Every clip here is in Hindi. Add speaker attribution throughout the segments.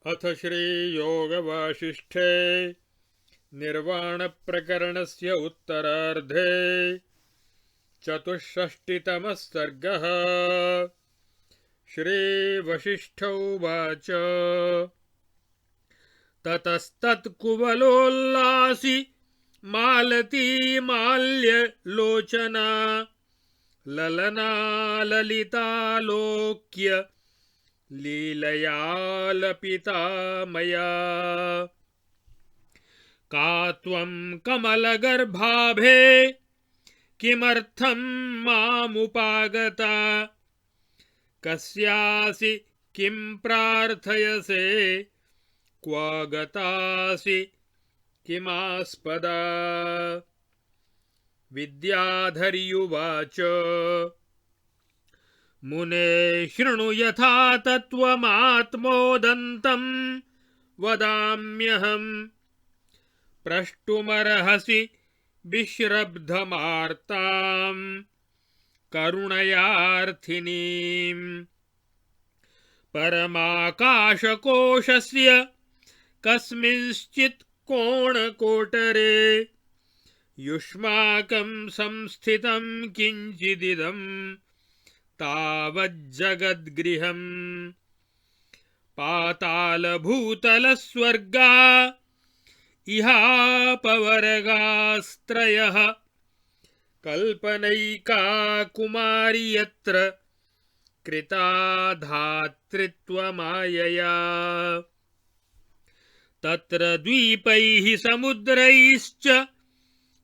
Speaker 1: अथ श्रीयोगवासिष्ठे निर्वाणप्रकरणस्य उत्तरार्धे चतुष्षष्टितमः सर्गः। श्रीवसिष्ठ उवाच ततस्तत्कुवलोल्लासी मालती माल्यलोचना ललना ललितालोक्य लीलयालपिता मया। का त्वं कमलगर्भाभे किमर्थं मामुपागता कस्यासि किं प्रार्थयसे क्व गतासि किमास्पदा। विद्याधर्युवाच मुने शृणु यथा तत्त्वमात्मोदन्तं वदाम्यहम् प्रष्टुमर्हसि विश्रब्धमार्तां करुणयार्थिनीं। परमाकाशकोशस्य कस्मिंश्चित् कोणकोटरे युष्माकं संस्थितं किञ्चिदिदं तावज्जगद्गृहम्। पातालभूतलस्वर्गा इहापवर्गास्त्रयः कल्पनैका कुमारी यत्र कृता धातृत्वमायया। तत्र द्वीपैः समुद्रैश्च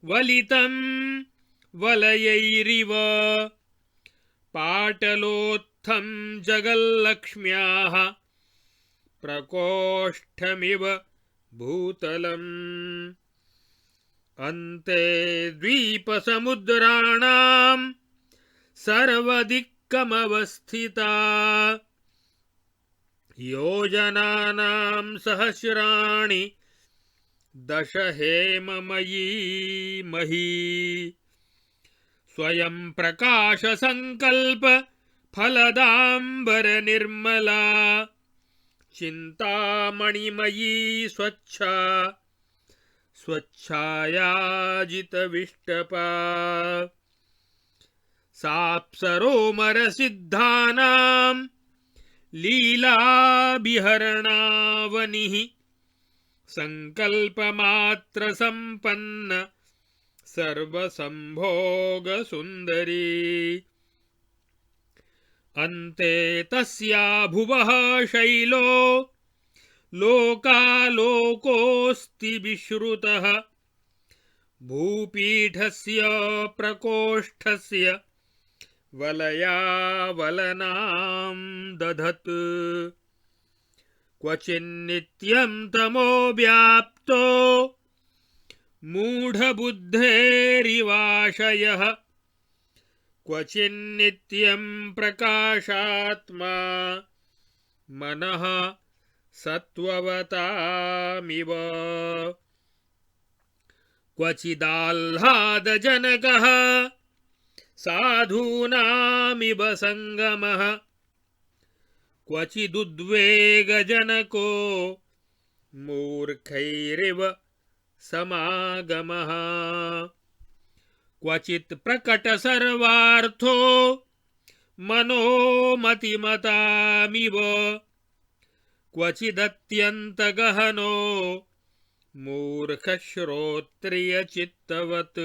Speaker 1: वलितं वलयैरिव पाटलोत्थं जगल्लक्ष्म्याः प्रकोष्ठमिव भूतलम्। अन्ते द्वीपसमुद्राणां सर्वदिक्कमवस्थिता योजनानां सहस्राणि दश हेममयी मही। स्वयं प्रकाश संकल्प फलदाम्बर निर्मला चिंतामणिमयी स्वच्छा स्वच्छायाजितविष्टपा। साप्सरोमरसिद्धानां लीलाभिहरणावनिः संकल्पमात्रसम्पन्न सर्वसंभोगसुन्दरी। अन्ते तस्या भुवः शैलो लोकालोकोऽस्ति विश्रुतः भूपीठस्य प्रकोष्ठस्य वलयावलनां दधत्। क्वचिन्नित्यं तमो व्याप्तो मूढबुद्धेरिवाशयः क्वचिन्नित्यं प्रकाशात्मा मनः सत्त्ववतामिव। क्वचिदाह्लादजनकः साधूनामिव संगमः क्वचिदुद्वेगजनको मूर्खैरिव समागमः। क्वचित् प्रकटसर्वार्थो मनोमतिमतामिव क्वचिदत्यन्तगहनो मूर्खश्रोत्रियचित्तवत्।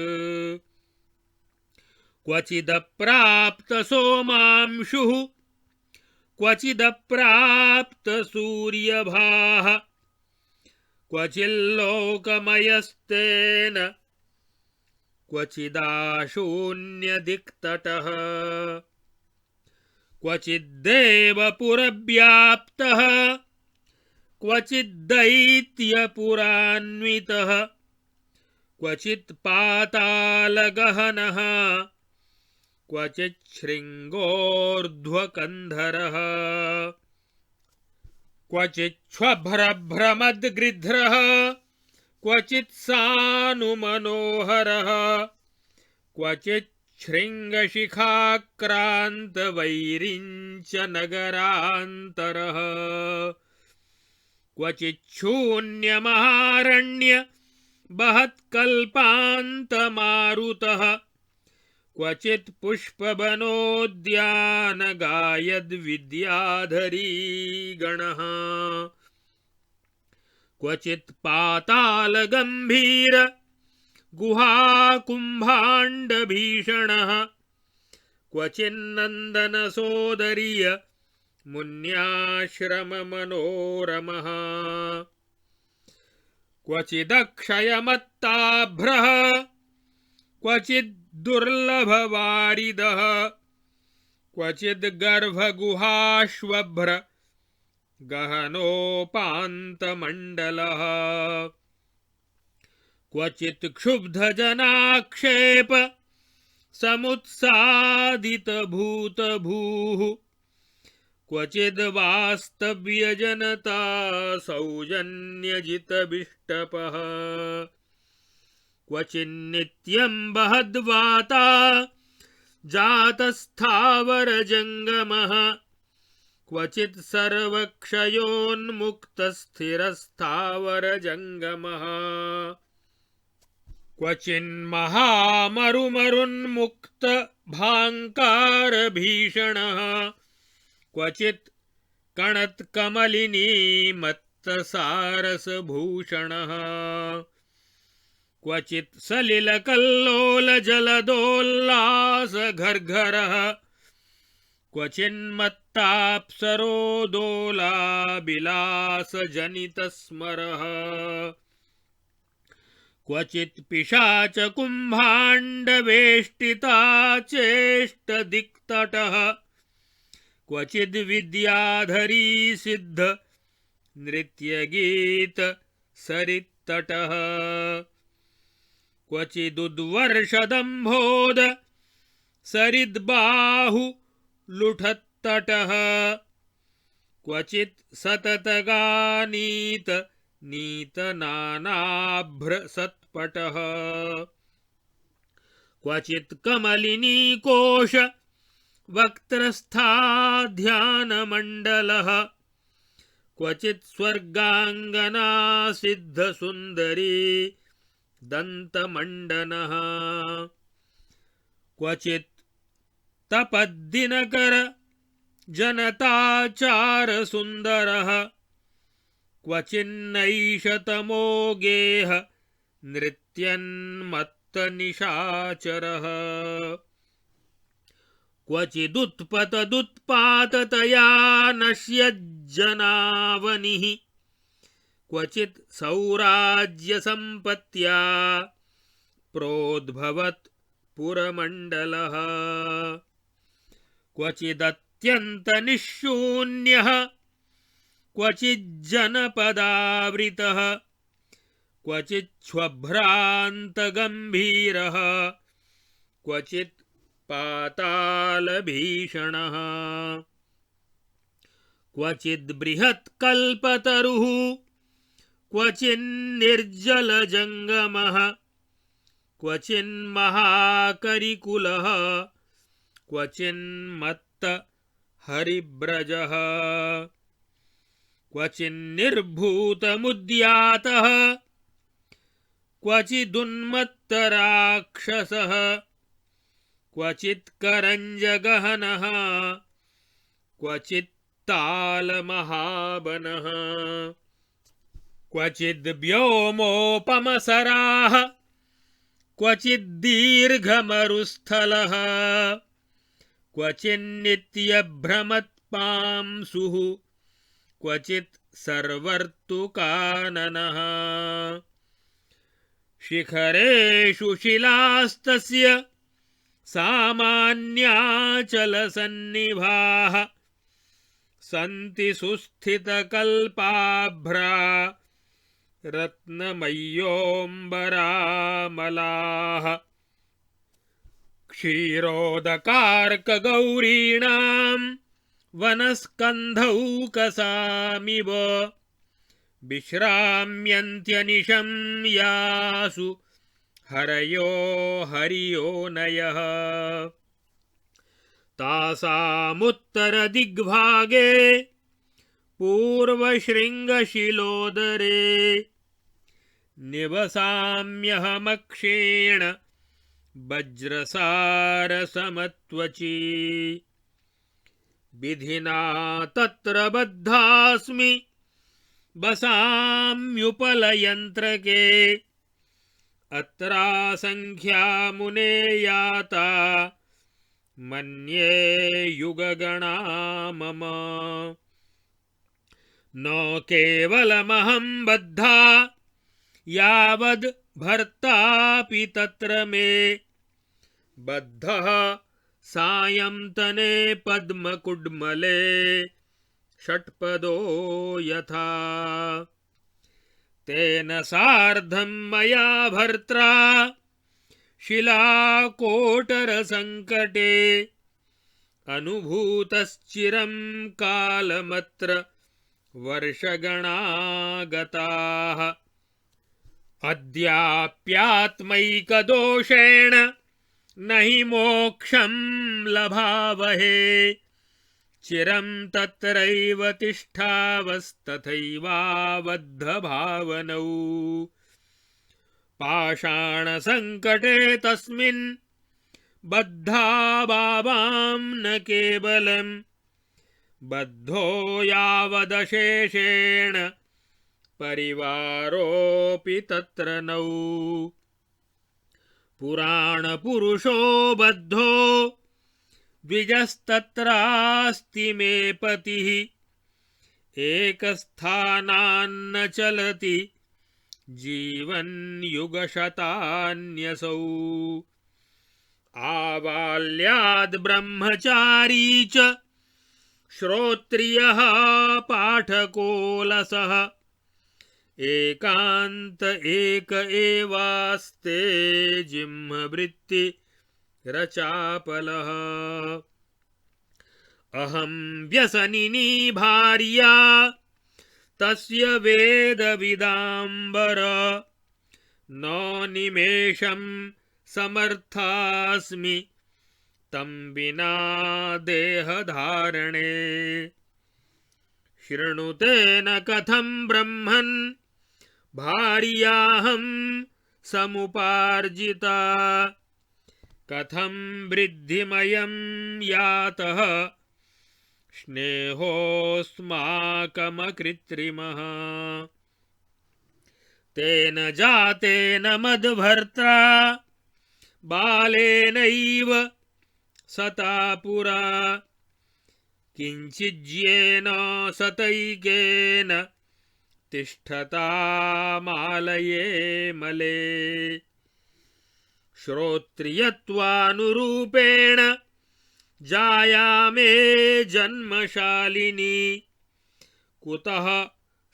Speaker 1: क्वचिदप्राप्तसोमांशुः क्वचिदप्राप्तसूर्यभाः क्वचिल्लोकमयस्तेन क्वचिदाशून्यदिक्तटः। क्वचिद्देवपुरव्याप्तः क्वचिद्दैत्यपुरान्वितः क्वचित् पातालगहनः क्वचिच्छृङ्गोर्ध्वकन्धरः क्वचिच्छ्वभ्रभ्रमद्गृध्रः क्वचित् सानुमनोहरः क्वचिच्छृङ्गशिखाक्रान्तवैरिञ्च नगरान्तरः क्वचिच्छून्यमहारण्य बहत्कल्पान्तमारुतः क्वचित् पुष्पवनोद्यान गायद्विद्याधरी गणः क्वचित् पातालगम्भीर गुहाकुम्भाण्डभीषणः क्वचिन्नन्दनसोदरीय मुन्याश्रममनोरमः क्वचिदक्षयमत्ताभ्रः क्वचिद्दुर्लभवारिदः क्वचिद्गर्भगुहाश्वभ्र गहनोपान्तमण्डलः क्वचित् क्षुब्धजनाक्षेप समुत्सादितभूतभूः क्वचिद्वास्तव्यजनता सौजन्यजितबिष्टपः क्वचिन्नित्यं बहद्वाता जातस्थावरजङ्गमः क्वचित् सर्वक्षयोन्मुक्तस्थिरस्थावरजङ्गमः क्वचिन्महामरुमरुन्मुक्तभाङ्कारभीषणः क्वचित् कणत्कमलिनीमत्तसारसभूषणः क्वचित् सलिलकल्लोलजलदोल्लासघर्घरः क्वचिन्मत्ताप्सरोदोलाविलासजनितस्मरः क्वचित् पिशाचकुम्भाण्डवेष्टिता चेष्टदिक्तटः क्वचिद् विद्याधरी सिद्ध नृत्यगीत सरित्तटः क्वचिदुद्वर्षदम्भोद सरिद्बाहु लुठत्तटः क्वचित् सततगानीत नीतनानाभ्रसत्पटः क्वचित् कमलिनीकोश वक्त्रस्थाध्यानमण्डलः क्वचित् स्वर्गाङ्गना सिद्धसुन्दरी दन्तमण्डनः क्वचित् तपद्दिनकर जनताचारसुन्दरः क्वचिन्नैषतमो गेह नृत्यन्मत्तनिशाचरः क्वचिदुत्पतदुत्पाततया नश्यज्जनावनिः क्वचित् सौराज्यसम्पत्त्या प्रोद्भवत् पुरमण्डलः क्वचिदत्यन्तनिःशून्यः क्वचिज्जनपदावृतः क्वचिच्छ्वभ्रान्तगम्भीरः क्वचित् पातालभीषणः क्वचिद्बृहत्कल्पतरुः क्वचिन्निर्जलजङ्गमः क्वचिन्महाकरिकुलः क्वचिन्मत्तहरिव्रजः क्वचिन्निर्भूतमुद्यातः क्वचिदुन्मत्तराक्षसः क्वचित्करञ्जगहनः क्वचित्तालमहावनः क्वचिद्व्योमोपमसराः क्वचिद्दीर्घमरुस्थलः क्वचिन्नित्यभ्रमत्पांसुः क्वचित् सर्वर्तुकाननः शिखरेषु शिलास्तस्य सामान्याचलसन्निभाः सन्ति सुस्थितकल्पाभ्रा रत्नमय्योऽम्बरामलाः क्षीरोदकार्कगौरीणां वनस्कन्धौकसामिव विश्राम्यन्त्यनिशं यासु हरयो हरियोनयः तासामुत्तरदिग्भागे पूर्वशृङ्गशिलोदरे निवसाम्यहमक्षेण वज्रसारसमत्वचि विधिना तत्र बद्धास्मि वसाम्युपलयन्त्रके अत्रासङ्ख्या मुने याता मन्ये युगगणा मम न केवलमहं बद्धा यावद् भर्तापि तत्र मे बद्धः सायन्तने पद्मकुड्मले षट्पदो यथा तेन सार्धं मया भर्त्रा शिलाकोटरसङ्कटे अनुभूतश्चिरं कालमत्र वर्षगणा गताः अद्याप्यात्मैकदोषेण न हि मोक्षं लभावहे चिरं तत्रैव तिष्ठावस्तथैवाबद्धभावनौ पाषाणसङ्कटे तस्मिन् बद्धा बाबां न केवलं बद्धो यावदशेषेण परिवारोऽपि तत्र नौ पुराणपुरुषो बद्धो द्विजस्तत्रास्ति मे पतिः एकस्थानान्न चलति जीवन् युगशतान्यसौ आबाल्याद् ब्रह्मचारी च श्रोत्रियः पाठकोलसः एकान्त एक एवास्ते जिह्मवृत्ति रचापलः अहं व्यसनिनी भार्या तस्य वेदविदाम्बर न निमेषं समर्थास्मि तं विना देहधारणे शृणुते न कथं ब्रह्मन् भार्याहं समुपार्जिता कथं वृद्धिमयं यातः स्नेहोऽस्माकमकृत्रिमः तेन जातेन मद्भर्त्रा बालेनैव सता पुरा किञ्चिज्येन सतैकेन तिष्ठतामालये मले श्रोत्रियत्वानुरूपेण जायामे जन्मशालिनी कुतः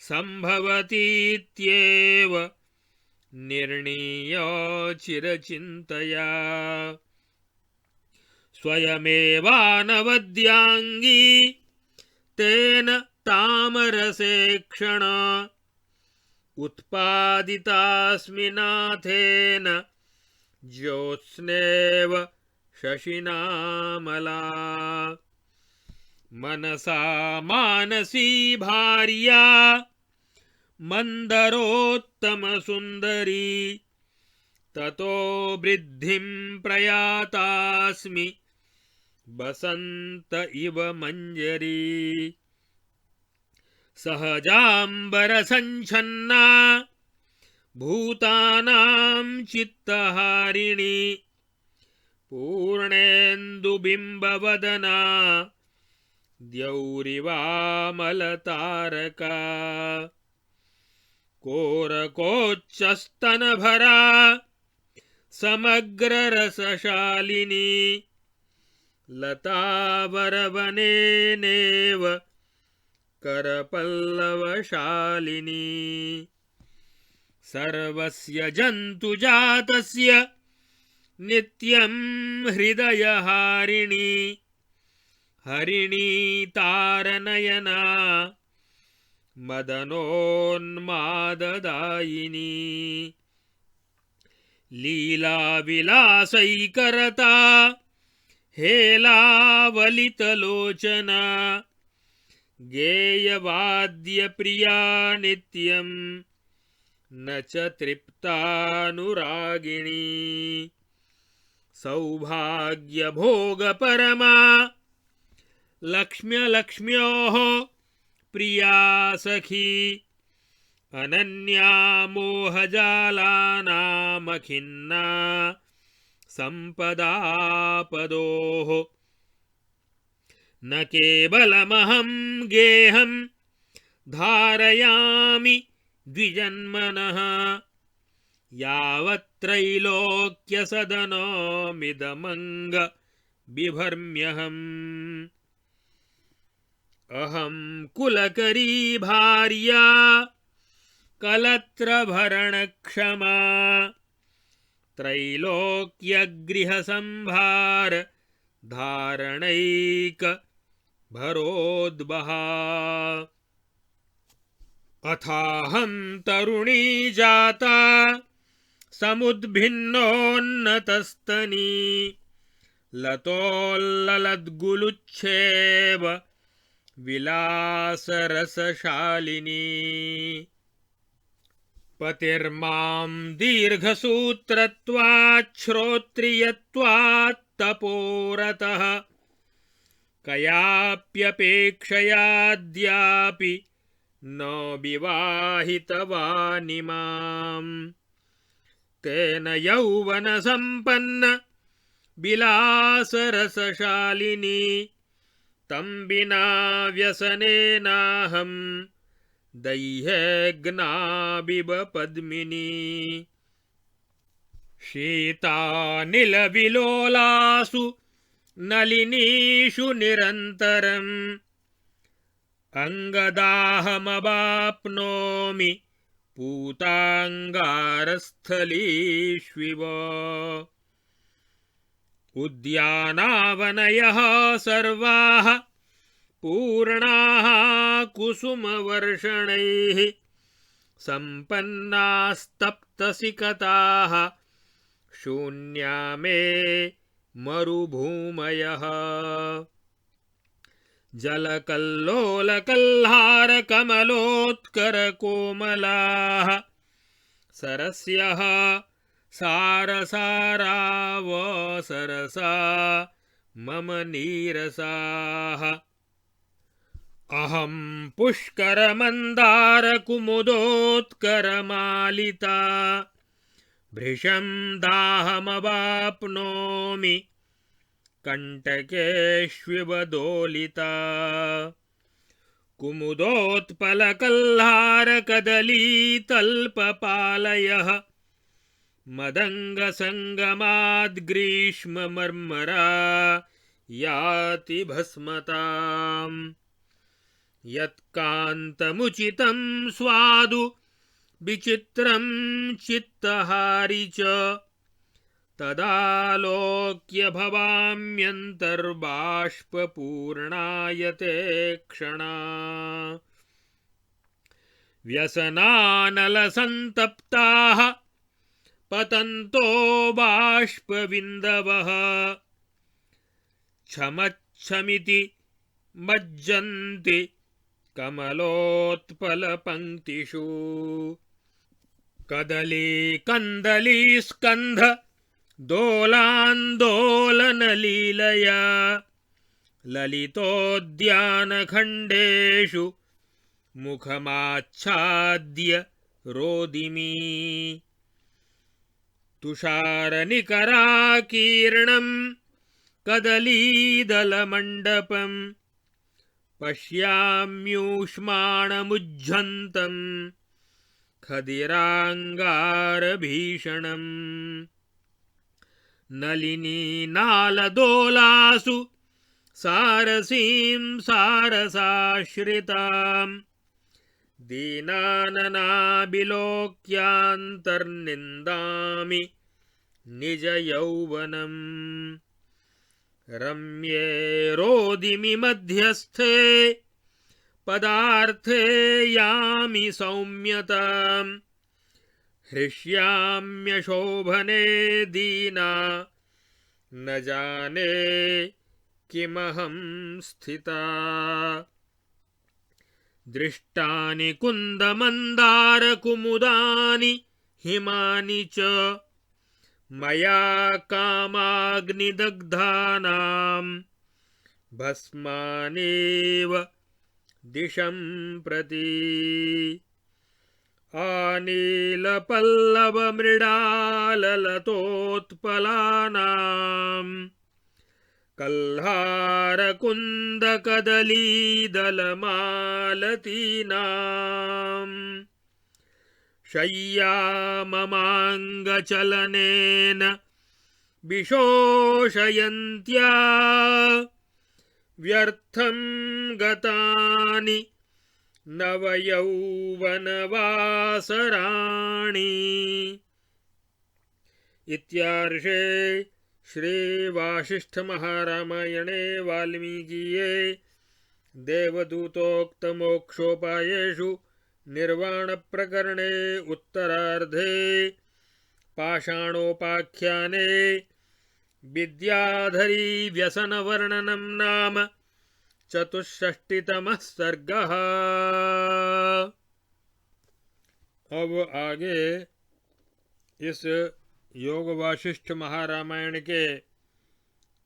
Speaker 1: सम्भवतीत्येव निर्णीय चिरचिन्तया स्वयमेवानवद्याङ्गी तेन तामरसेक्षण उत्पादितास्मि नाथेन ज्योत्स्नेव शशिनामला मनसा मानसी भार्या मन्दरोत्तमसुन्दरी ततो वृद्धिं प्रयातास्मि बसन्त इव मञ्जरी सहजाम्बरसञ्छन्ना भूतानां चित्तहारिणी पूर्णेन्दुबिम्बवदना द्यौरिवामलतारका कोरकोच्चस्तनभरा समग्ररसशालिनी लतावरवनेनेव करपल्लवशालिनी सर्वस्य जन्तुजातस्य नित्यं हृदयहारिणी हरिणी तारनयना मदनोन्माददायिनी लीलाविलासैकरता हेलावलितलोचना गेयवाद्यप्रिया नित्यं न च तृप्तानुरागिणी सौभाग्यभोगपरमा लक्ष्म्यलक्ष्म्योः प्रिया सखी अनन्या मोहजालानामखिन्ना सम्पदापदोः न केवलमहं गेहं धारयामि द्विजन्मनः यावत्त्रैलोक्यसदनमिदमङ्ग बिभर्म्यहम् अहं कुलकरी भार्या कलत्रभरणक्षमा त्रैलोक्यगृहसंभार धारणैक भरोद्बहा अथाहं तरुणी जाता समुद्भिन्नोन्नतस्तनी लतोल्ललद्गुलुच्छेव विलासरसशालिनी पतिर्मां दीर्घसूत्रत्वाच्छ्रोत्रियत्वात्तपोरतः कयाप्यपेक्षयाद्यापि न विवाहितवानिमाम् तेन यौवनसम्पन्न विलासरसशालिनी तं विना व्यसनेनाहं दैह्यग्नाबिब पद्मिनी शीतानिलविलोलासु नलिनीषु निरन्तरम् अङ्गदाहमवाप्नोमि पूताङ्गारस्थलीष्विव उद्यानावनयः सर्वाः पूर्णाः कुसुमवर्षणैः सम्पन्नास्तप्तसिकताः शून्या मे मरुभूमयः जलकल्लोलकल्हारकमलोत्करकोमलाः सरस्यः सारसारावसरसा मम नीरसाः अहं पुष्करमन्दारकुमुदोत्करमालिता भृशं दाहमवाप्नोमि कण्टकेष्विव दोलिता कुमुदोत्पलकल्हारकदलीतल्पपालयः मदङ्गसङ्गमाद्ग्रीष्ममर्मरा याति भस्मताम् यत्कान्तमुचितं स्वादु विचित्रं चित्तहारि च तदालोक्य भवाम्यन्तर्बाष्पूर्णायते क्षणा व्यसनानलसन्तप्ताः पतन्तो बाष्पबिन्दवः छमच्छमिति मज्जन्ति कमलोत्पलपङ्क्तिषु कदलीकन्दलीस्कन्ध दोलान्दोलनलीलया ललितोद्यानखण्डेषु मुखमाच्छाद्य रोदिमी तुषारनिकराकीर्णं कदलीदलमण्डपं पश्याम्यूष्माणमुज्झन्तं खदिराङ्गारभीषणम् नलिनीनालदोलासु सारसीं सारसाश्रितां दीनाननाबिलोक्यान्तर्निन्दामि निजयौवनम् रम्ये रोदिमि मध्यस्थे पदार्थे यामि सौम्यताम् हृष्याम्यशोभने दीना न जाने किमहं स्थिता दृष्टानि कुन्दमन्दारकुमुदानि हिमानि च मया कामाग्निदग्धानां भस्मानेव दिशं प्रति आनीलपल्लवमृडाललतोत्पलानां कल्हारकुन्दकदलीदलमालतीनां शय्याममाङ्गचलनेन विशोषयन्त्या व्यर्थं गतानि नवयौवनवासराणि। इत्यार्षे श्रीवासिष्ठमहारामायणे वाल्मीकीये देवदूतोक्तमोक्षोपायेषु निर्वाणप्रकरणे उत्तरार्धे पाषाणोपाख्याने विद्याधरी व्यसनवर्णनं नाम 64तमः सर्गः। अब आगे इस योग वासिष्ठ महारामायण के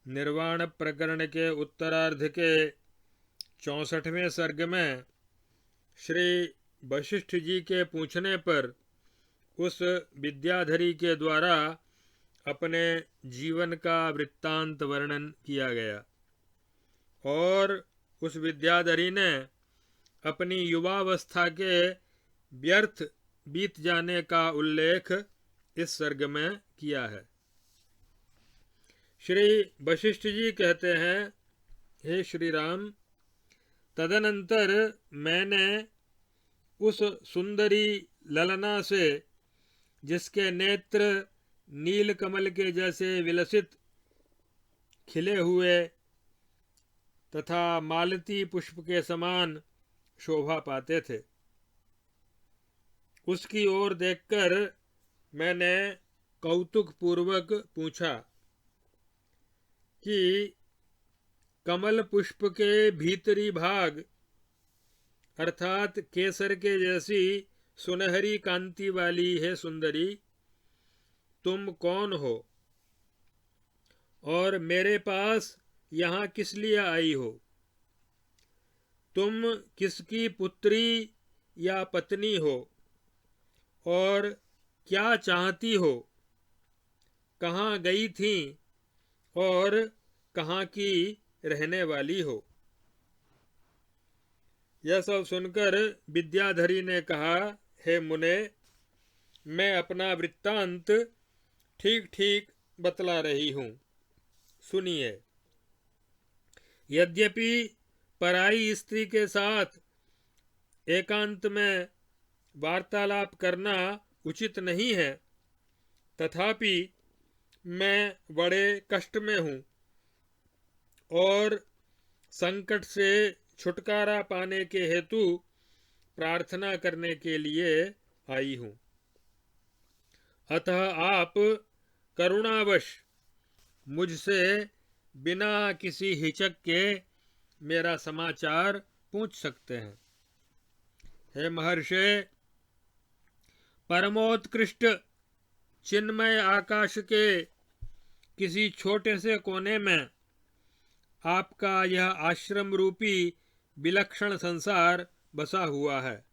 Speaker 1: निर्वाण प्रकरण के उत्तरार्ध के 64वें सर्ग में श्री वशिष्ठ जी के पूछने पर उस विद्याधरी के द्वारा अपने जीवन का वृत्तांत वर्णन किया गया और उस विद्याधरी ने अपनी युवावस्था के व्यर्थ बीत जाने का उल्लेख इस सर्ग में किया है। श्री वशिष्ठ जी कहते हैं, हे श्री राम, तदनंतर मैंने उस सुंदरी ललना से, जिसके नेत्र नील कमल के जैसे विलसित खिले हुए तथा मालती पुष्प के समान शोभा पाते थे, उसकी ओर देखकर मैंने कौतुक पूर्वक पूछा कि कमल पुष्प के भीतरी भाग अर्थात केसर के जैसी सुनहरी कांति वाली है सुंदरी, तुम कौन हो और मेरे पास यहाँ किस लिए आई हो? तुम किसकी पुत्री या पत्नी हो और क्या चाहती हो? कहाँ गई थी और कहाँ की रहने वाली हो? यह सब सुनकर विद्याधरी ने कहा, हे मुने, मैं अपना वृत्तांत ठीक ठीक बतला रही हूँ, सुनिए। यद्यपि पराई स्त्री के साथ एकांत में वार्तालाप करना उचित नहीं है, तथापि मैं बड़े कष्ट में हूँ और संकट से छुटकारा पाने के हेतु प्रार्थना करने के लिए आई हूँ। अतः आप करुणावश मुझसे बिना किसी हिचक के मेरा समाचार पूछ सकते हैं। हे महर्षि, परमोत्कृष्ट चिन्मय आकाश के किसी छोटे से कोने में आपका यह आश्रम रूपी विलक्षण संसार बसा हुआ है।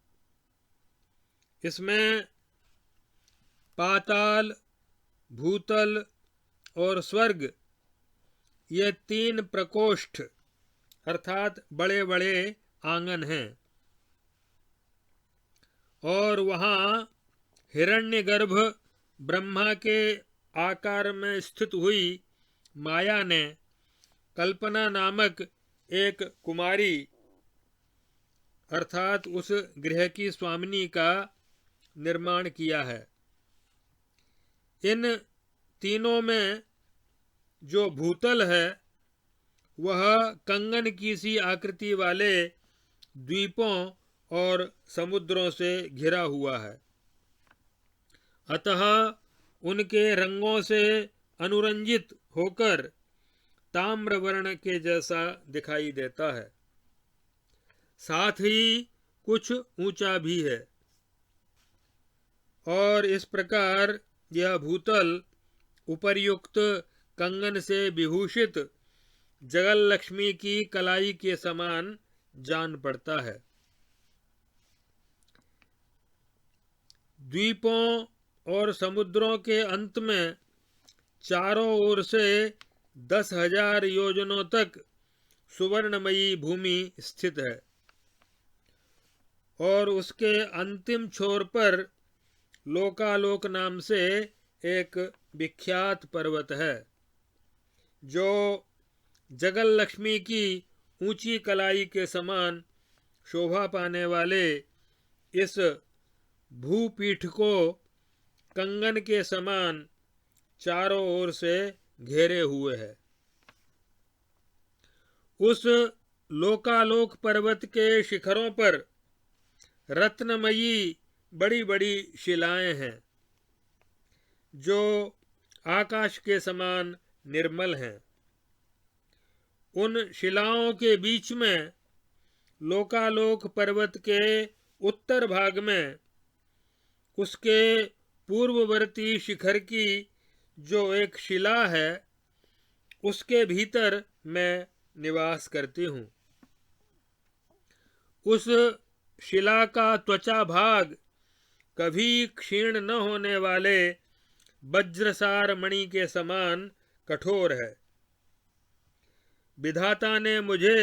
Speaker 1: इसमें पाताल, भूतल और स्वर्ग, ये 3 प्रकोष्ठ अर्थात बड़े बड़े आंगन हैं और वहाँ हिरण्यगर्भ ब्रह्मा के आकार में स्थित हुई माया ने कल्पना नामक एक कुमारी अर्थात उस गृह की स्वामिनी का निर्माण किया है। इन तीनों में जो भूतल है वह कंगन की सी आकृति वाले द्वीपों और समुद्रों से घिरा हुआ है, अतः उनके रंगों से अनुरंजित होकर ताम्रवर्ण के जैसा दिखाई देता है। साथ ही कुछ ऊंचा भी है। और इस प्रकार यह भूतल उपर्युक्त कंगन से विभूषित जगल लक्ष्मी की कलाई के समान जान पड़ता है। द्वीपों और समुद्रों के अंत में चारों ओर से 10,000 योजनों तक सुवर्णमयी भूमि स्थित है और उसके अंतिम छोर पर लोकालोक नाम से एक विख्यात पर्वत है, जो जगल लक्ष्मी की ऊंची कलाई के समान शोभा पाने वाले इस भूपीठ को कंगन के समान चारों ओर से घेरे हुए है। उस लोकालोक पर्वत के शिखरों पर रत्नमयी बड़ी बड़ी शिलाएं हैं, जो आकाश के समान निर्मल हैं। उन शिलाओं के बीच में लोकालोक पर्वत के उत्तर भाग में उसके पूर्ववर्ती शिखर की जो एक शिला है, उसके भीतर मैं निवास करती हूँ। उस शिला का त्वचा भाग कभी क्षीण न होने वाले वज्रसार मणि के समान कठोर है। विधाता ने मुझे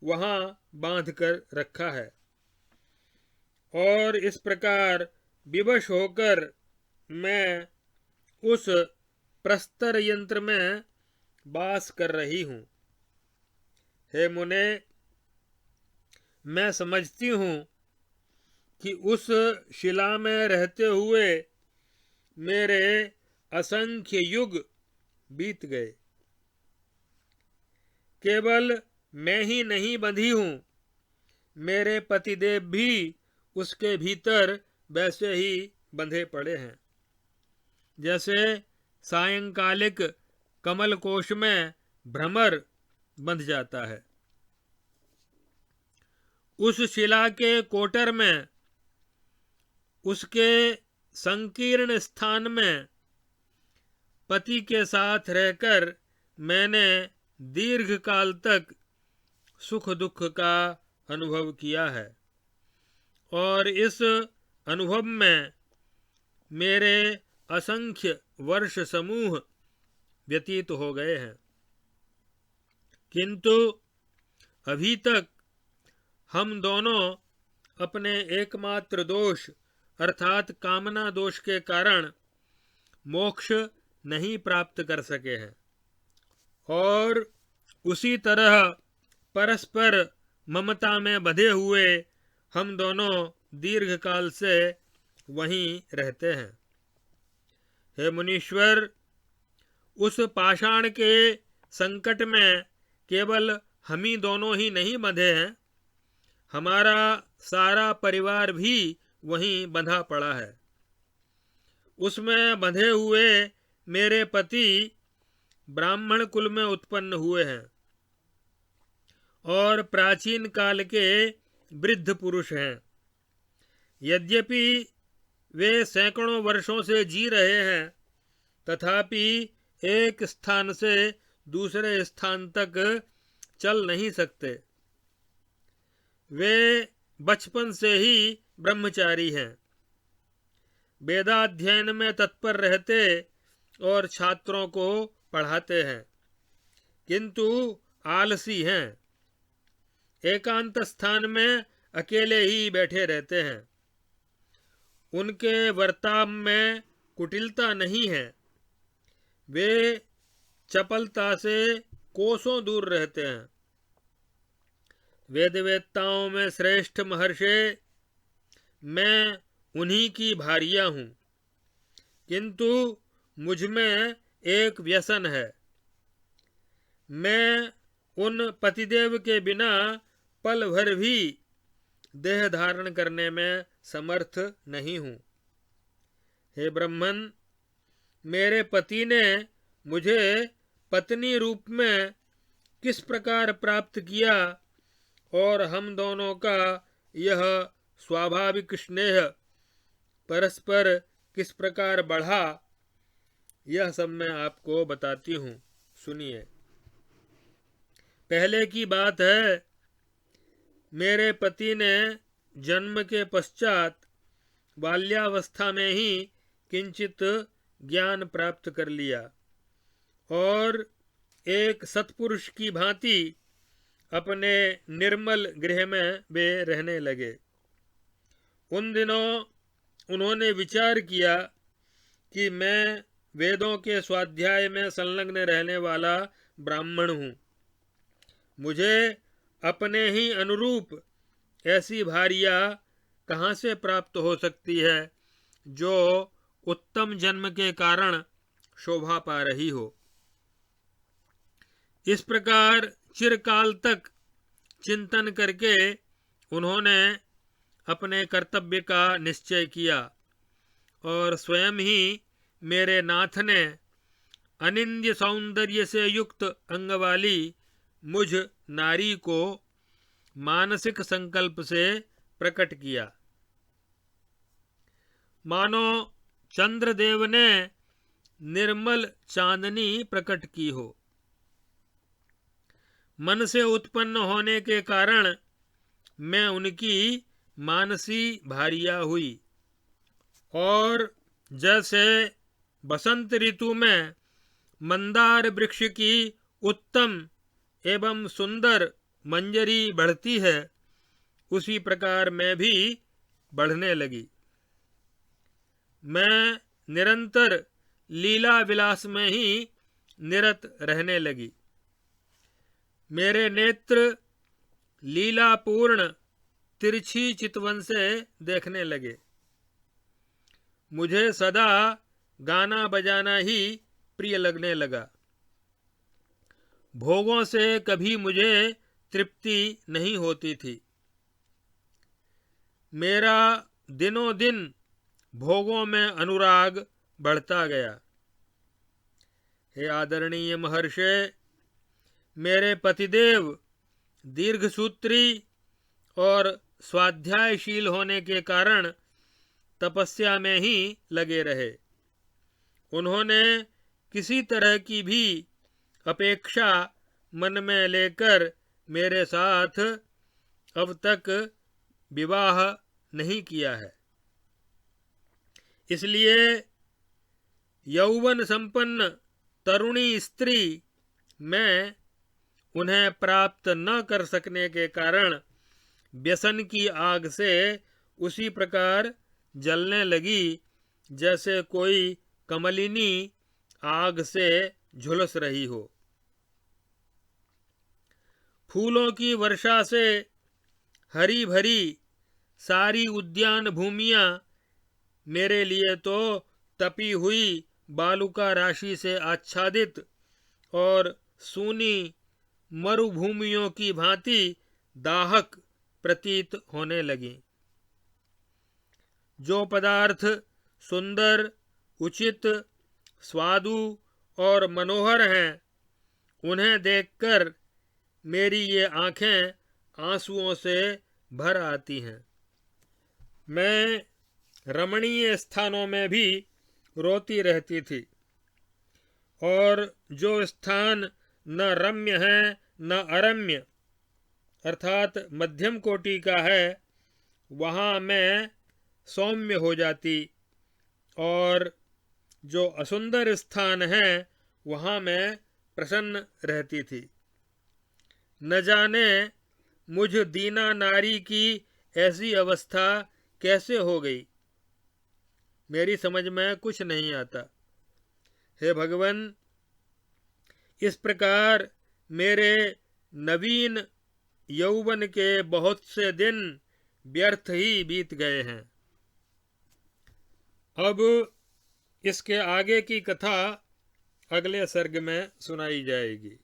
Speaker 1: वहां बांध कर रखा है और इस प्रकार विवश होकर मैं उस प्रस्तर यंत्र में वास कर रही हूं। हे मुने, मैं समझती हूं कि उस शिला में रहते हुए मेरे असंख्य युग बीत गए। केवल मैं ही नहीं बंधी हूं, मेरे पतिदेव भी उसके भीतर वैसे ही बंधे पड़े हैं, जैसे सायंकालिक कमल कोश में भ्रमर बंध जाता है। उस शिला के कोटर में, उसके संकीर्ण स्थान में पति के साथ रहकर मैंने दीर्घ काल तक सुख दुख का अनुभव किया है और इस अनुभव में मेरे असंख्य वर्ष समूह व्यतीत हो गए हैं, किंतु अभी तक हम दोनों अपने एकमात्र दोष अर्थात कामना दोष के कारण मोक्ष नहीं प्राप्त कर सके हैं और उसी तरह परस्पर ममता में बंधे हुए हम दोनों दीर्घ काल से वहीं रहते हैं। हे मुनीश्वर, उस पाषाण के संकट में केवल हम ही दोनों ही नहीं बंधे हैं, हमारा सारा परिवार भी वहीं बंधा पड़ा है। उसमें बंधे हुए मेरे पति ब्राह्मण कुल में उत्पन्न हुए हैं और प्राचीन काल के वृद्ध पुरुष हैं। यद्यपि वे सैकड़ों वर्षों से जी रहे हैं, तथापि एक स्थान से दूसरे स्थान तक चल नहीं सकते। वे बचपन से ही ब्रह्मचारी हैं, वेदाध्ययन में तत्पर रहते और छात्रों को पढ़ाते हैं, किंतु आलसी हैं। एकांत स्थान में अकेले ही बैठे रहते हैं। उनके वर्ताव में कुटिलता नहीं है। वे चपलता से कोसों दूर रहते हैं। वेदवेत्ताओं में श्रेष्ठ महर्षि, मैं उन्हीं की भारिया हूँ, किंतु मुझ में एक व्यसन है। मैं उन पतिदेव के बिना पल भर भी देह धारण करने में समर्थ नहीं हूँ। हे ब्रह्मन, मेरे पति ने मुझे पत्नी रूप में किस प्रकार प्राप्त किया और हम दोनों का यह स्वाभाविक स्नेह परस्पर किस प्रकार बढ़ा, यह सब मैं आपको बताती हूँ, सुनिए। पहले की बात है, मेरे पति ने जन्म के पश्चात बाल्यावस्था में ही किंचित ज्ञान प्राप्त कर लिया और एक सत्पुरुष की भांति अपने निर्मल गृह में वे रहने लगे। उन दिनों उन्होंने विचार किया कि मैं वेदों के स्वाध्याय में संलग्न रहने वाला ब्राह्मण हूँ। मुझे अपने ही अनुरूप ऐसी भार्या कहाँ से प्राप्त हो सकती है जो उत्तम जन्म के कारण शोभा पा रही हो। इस प्रकार चिरकाल तक चिंतन करके उन्होंने अपने कर्तव्य का निश्चय किया और स्वयं ही मेरे नाथ ने अनिंद्य सौंदर्य से युक्त अंग वाली मुझ नारी को मानसिक संकल्प से प्रकट किया, मानो चंद्रदेव ने निर्मल चांदनी प्रकट की हो। मन से उत्पन्न होने के कारण मैं उनकी मानसी भार्या हुई और जैसे बसंत ऋतु में मंदार वृक्ष की उत्तम एवं सुंदर मंजरी बढ़ती है, उसी प्रकार मैं भी बढ़ने लगी। मैं निरंतर लीला विलास में ही निरत रहने लगी। मेरे नेत्र लीलापूर्ण तिरछी चितवन से देखने लगे। मुझे सदा गाना बजाना ही प्रिय लगने लगा। भोगों से कभी मुझे तृप्ति नहीं होती थी। मेरा दिनों दिन भोगों में अनुराग बढ़ता गया। हे आदरणीय महर्षे, मेरे पतिदेव दीर्घसूत्री और स्वाध्यायशील होने के कारण तपस्या में ही लगे रहे। उन्होंने किसी तरह की भी अपेक्षा मन में लेकर मेरे साथ अब तक विवाह नहीं किया है। इसलिए यौवन संपन्न तरुणी स्त्री मैं उन्हें प्राप्त न कर सकने के कारण व्यसन की आग से उसी प्रकार जलने लगी जैसे कोई कमलिनी आग से झुलस रही हो। फूलों की वर्षा से हरी भरी सारी उद्यान भूमियां मेरे लिए तो तपी हुई बालुका राशि से आच्छादित और सूनी मरुभूमियों की भांति दाहक प्रतीत होने लगी। जो पदार्थ सुंदर, उचित, स्वादु और मनोहर हैं, उन्हें देखकर मेरी ये आंखें आंसुओं से भर आती हैं। मैं रमणीय स्थानों में भी रोती रहती थी और जो स्थान न रम्य है न अरम्य अर्थात मध्यम कोटि का है, वहाँ मैं सौम्य हो जाती और जो असुंदर स्थान है वहाँ मैं प्रसन्न रहती थी। न जाने मुझ दीना नारी की ऐसी अवस्था कैसे हो गई, मेरी समझ में कुछ नहीं आता। हे भगवान, इस प्रकार मेरे नवीन यौवन के बहुत से दिन व्यर्थ ही बीत गए हैं। अब इसके आगे की कथा अगले सर्ग में सुनाई जाएगी।